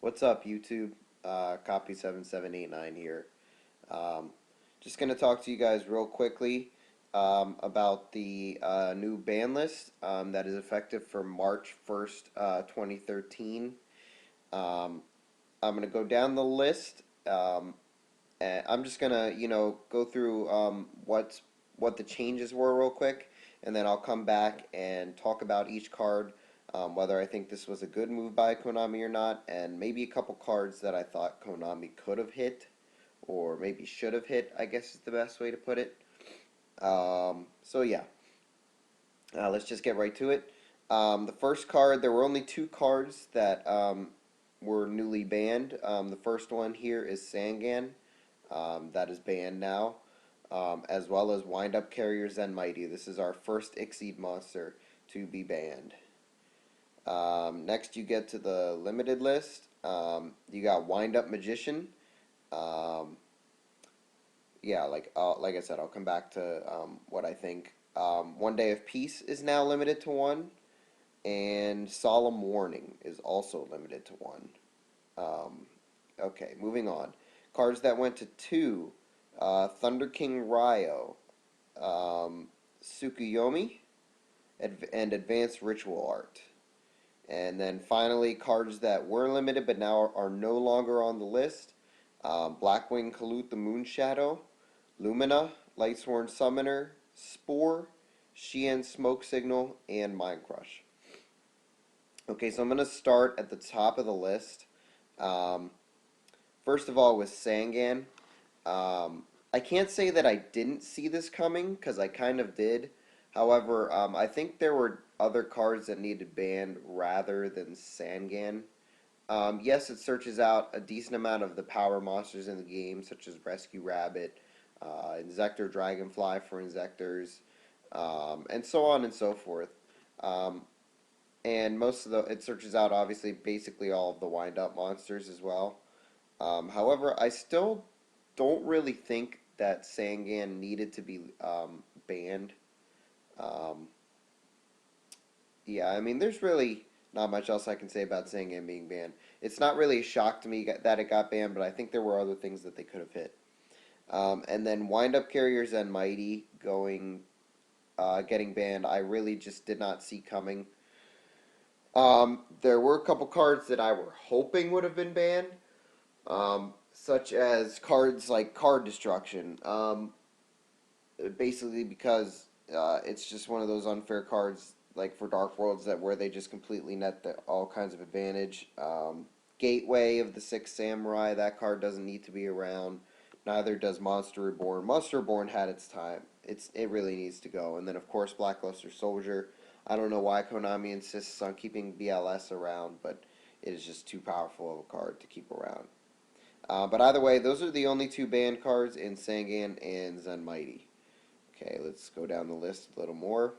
What's up, YouTube? Copy7789 here. Um, just going to talk to you guys real quickly about the new ban list that is effective for March 1st, 2013. Um, I'm going to go down the list. And I'm just going to, go through what the changes were real quick, and then I'll come back and talk about each card, whether I think this was a good move by Konami or not, and maybe a couple cards that I thought Konami could have hit, or maybe should have hit, I guess is the best way to put it. So yeah, let's just get right to it. The first card, there were only two cards that were newly banned. The first one here is Sangan, that is banned now, as well as Wind Up Carrier Zen Mighty. This is our first Exceed monster to be banned. Next, you get to the limited list. You got Wind Up Magician. Um, yeah, like I said, I'll come back to what I think. One Day of Peace is now limited to one, and Solemn Warning is also limited to one. Um, okay, moving on. Cards that went to two: Thunder King Ryo, um, Tsukuyomi, and Advanced Ritual Art. And then finally, cards that were limited but now are no longer on the list: Blackwing Kalut the Moonshadow, Lumina, Lightsworn Summoner, Spore, Shien Smoke Signal, and Mind Crush. Okay, so I'm going to start at the top of the list. Um, First of all, with Sangan, I can't say that I didn't see this coming because I kind of did. However, I think there were other cards that needed banned rather than Sangan. Yes, it searches out a decent amount of the power monsters in the game, such as Rescue Rabbit, Inzektor Dragonfly for Inzektors, and so on and so forth. Um, and most of it searches out obviously basically all of the wind up monsters as well. However, I still don't really think that Sangan needed to be banned. Um, yeah, I mean, there's really not much else I can say about Sangan being banned. It's not really a shock to me that it got banned, but I think there were other things that they could have hit. And then Wind Up Carriers and Mighty getting banned, I really just did not see coming. There were a couple cards that I were hoping would have been banned, such as cards like Card Destruction. Basically, because it's just one of those unfair cards, like for Dark Worlds, that where they just completely net all kinds of advantage. Gateway of the Six Samurai, that card doesn't need to be around. Neither does Monster Reborn. Monster Reborn had its time. It really needs to go. And then of course Blackluster Soldier. I don't know why Konami insists on keeping BLS around, but it is just too powerful of a card to keep around. But either way, those are the only two banned cards in Sangan and Zen Mighty. Okay, let's go down the list a little more.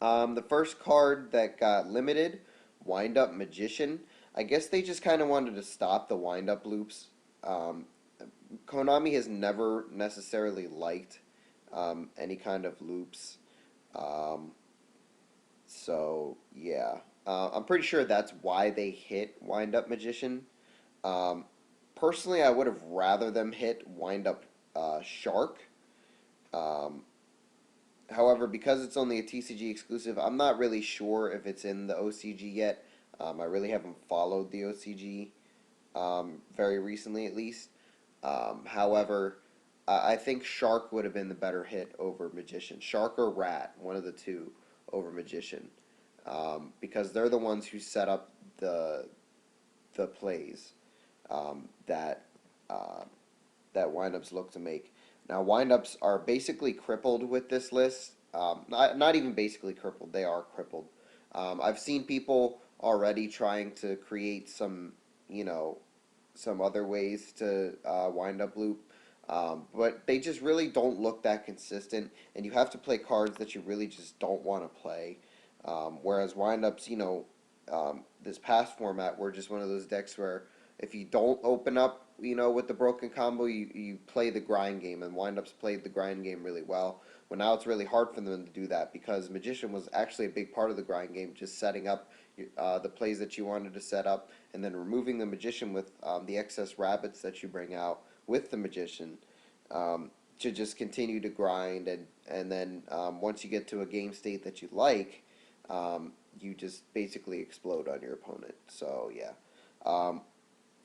The first card that got limited, Wind Up Magician. I guess they just kind of wanted to stop the wind up loops. Um, Konami has never necessarily liked any kind of loops. Um, so, yeah. I'm pretty sure that's why they hit Wind Up Magician. Um, Personally, I would have rather them hit Wind Up Shark. Um, However, because it's only a TCG exclusive, I'm not really sure if it's in the OCG yet. I really haven't followed the OCG very recently, at least. However, I think Shark would have been the better hit over Magician. Shark or Rat, one of the two, over Magician, because they're the ones who set up the plays that that windups look to make. Now, windups are basically crippled with this list. Not even basically crippled, they are crippled. I've seen people already trying to create some, you know, some other ways to wind up loop, but they just really don't look that consistent, and you have to play cards that you really just don't want to play. Whereas windups, this past format were just one of those decks where if you don't open up, with the broken combo, you play the grind game, and windups played the grind game really well. Well, now it's really hard for them to do that because Magician was actually a big part of the grind game, just setting up, the plays that you wanted to set up, and then removing the magician with the excess rabbits that you bring out with the magician, to just continue to grind, and then once you get to a game state that you like, you just basically explode on your opponent. So yeah, um,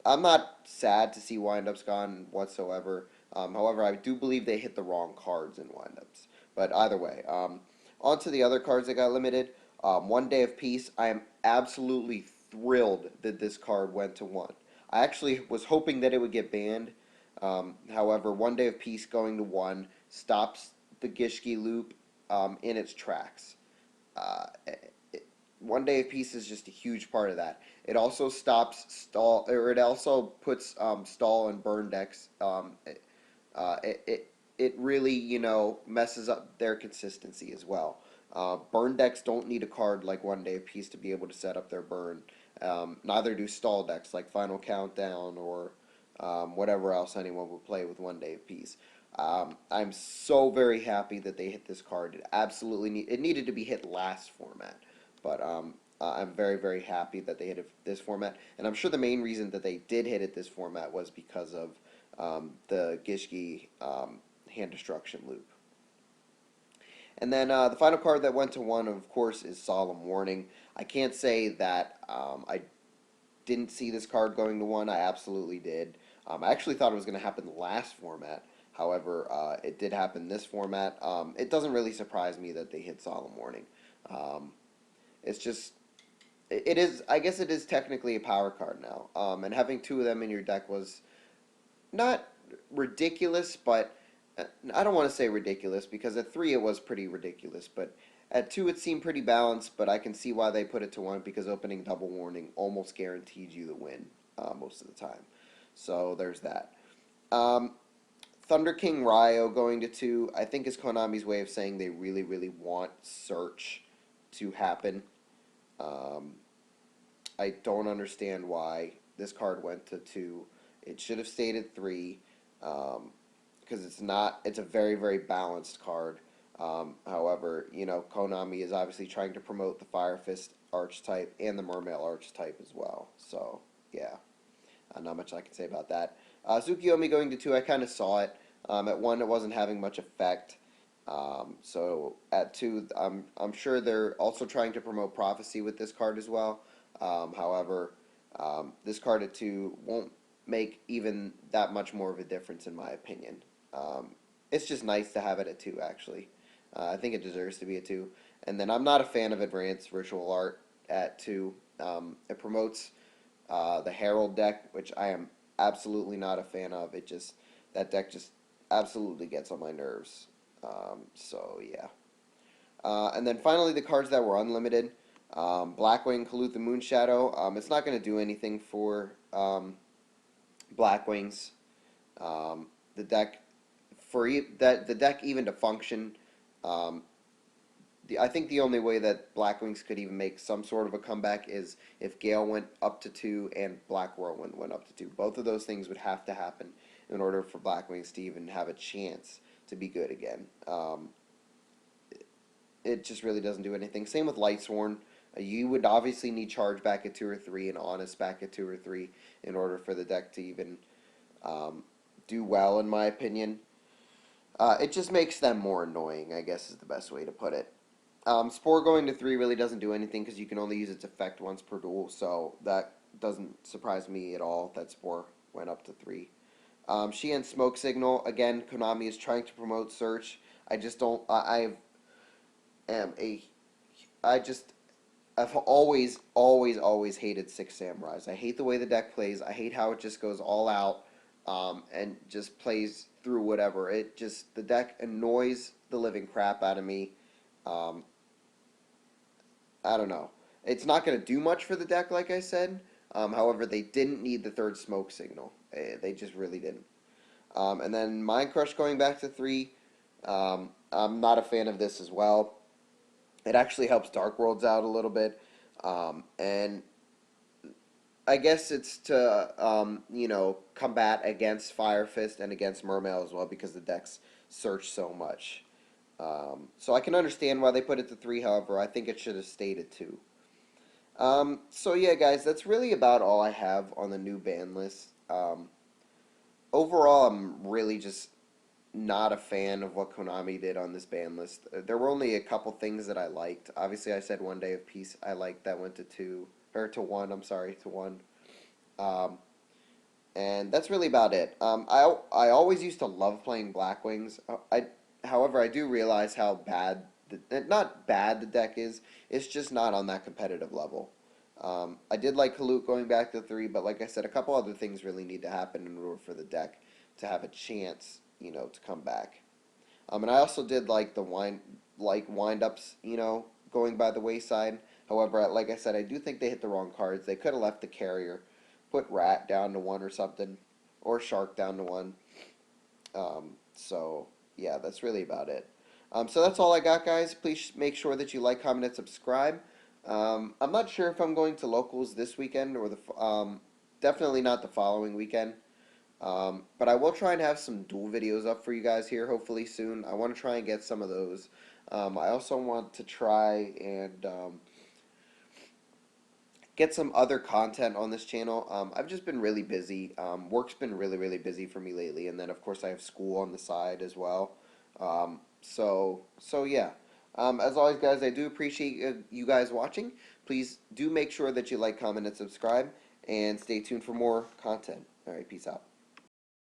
I'm not sad to see windups gone whatsoever. However, I do believe they hit the wrong cards in windups. But either way, on to the other cards that got limited. One Day of Peace. I am absolutely thrilled that this card went to one. I actually was hoping that it would get banned. However, One Day of Peace going to one stops the Gishki loop in its tracks. Uh, One Day of Peace is just a huge part of that. It also stops stall, or it also puts stall and burn decks. It really, messes up their consistency as well. Burn decks don't need a card like One Day of Peace to be able to set up their burn. Neither do stall decks like Final Countdown or whatever else anyone would play with One Day of Peace. I'm so very happy that they hit this card. It needed to be hit last format, but I'm very very happy that they hit it this format, and I'm sure the main reason that they did hit it this format was because of the Gishki hand destruction loop. And then the final card that went to one, of course, is Solemn Warning. I can't say that I didn't see this card going to one. I absolutely did. I actually thought it was going to happen last format. However, it did happen this format. It doesn't really surprise me that they hit Solemn Warning. Um, it's just, it is, I guess it is technically a power card now. And having two of them in your deck was not ridiculous, but I don't want to say ridiculous because at three it was pretty ridiculous, but at two it seemed pretty balanced. But I can see why they put it to one because opening Double Warning almost guaranteed you the win most of the time. So there's that. Um, Thunder King Ryo going to two, I think is Konami's way of saying they really, really want Search to happen. Um, I don't understand why this card went to two. It should have stayed at three, because it's not. It's a very very balanced card. However, Konami is obviously trying to promote the Fire Fist archetype and the Mermail archetype as well. So yeah, not much I can say about that. Tsukiyomi going to two, I kind of saw it. At one, it wasn't having much effect. So at two, I'm sure they're also trying to promote Prophecy with this card as well. However, this card at two won't make even that much more of a difference in my opinion. It's just nice to have it at two, actually. I think it deserves to be a two. And then I'm not a fan of Advanced Ritual Art at two. It promotes the Herald deck, which I am absolutely not a fan of. That deck just absolutely gets on my nerves. So yeah. And then finally, the cards that were unlimited. Blackwing, Kalutha Moonshadow. It's not going to do anything for Blackwings. The deck the deck even to function. Um, I think the only way that Blackwings could even make some sort of a comeback is if Gale went up to two and Black Whirlwind went up to two. Both of those things would have to happen in order for Blackwings to even have a chance to be good again. It just really doesn't do anything. Same with Lightsworn. You would obviously need Charge back at two or three and Honest back at two or three in order for the deck to even do well, in my opinion. It just makes them more annoying, I guess is the best way to put it. Spore going to three really doesn't do anything because you can only use its effect once per duel, so that doesn't surprise me at all that Spore went up to three. Sheehan Smoke Signal, again, Konami is trying to promote Search. I just don't, I am a, I just, I've always hated Six Samurais. I hate the way the deck plays. I hate how it just goes all out and just plays through whatever. The deck annoys the living crap out of me. Um, I don't know. It's not going to do much for the deck, like I said. However, they didn't need the third smoke signal. They just really didn't. And then Mind Crush going back to three. I'm not a fan of this as well. It actually helps Dark Worlds out a little bit. And I guess it's to, combat against Fire Fist and against Mermail as well because the decks search so much. So I can understand why they put it to three. However, I think it should have stayed at two. So yeah, guys, that's really about all I have on the new ban list. Overall, I'm really just not a fan of what Konami did on this ban list. There were only a couple things that I liked. Obviously, I said One Day of Peace I liked that went to two or to one. I'm sorry, to one. Um, and that's really about it. I always used to love playing Black Wings. However, I do realize how bad not bad the deck is. It's just not on that competitive level. I did like Halut going back to three, but like I said, a couple other things really need to happen in order for the deck to have a chance, to come back. And I also did like the wind ups, going by the wayside. However, like I said, I do think they hit the wrong cards. They could have left the carrier, put rat down to one or something, or shark down to one. So yeah, that's really about it. So that's all I got, guys. Please make sure that you like, comment, and subscribe. I'm not sure if I'm going to locals this weekend or definitely not the following weekend. But I will try and have some duel videos up for you guys here hopefully soon. I want to try and get some of those. I also want to try and get some other content on this channel. I've just been really busy. Work's been really, really busy for me lately, and then of course I have school on the side as well. So yeah. As always, guys, I do appreciate you guys watching. Please do make sure that you like, comment, and subscribe, and stay tuned for more content. All right, peace out.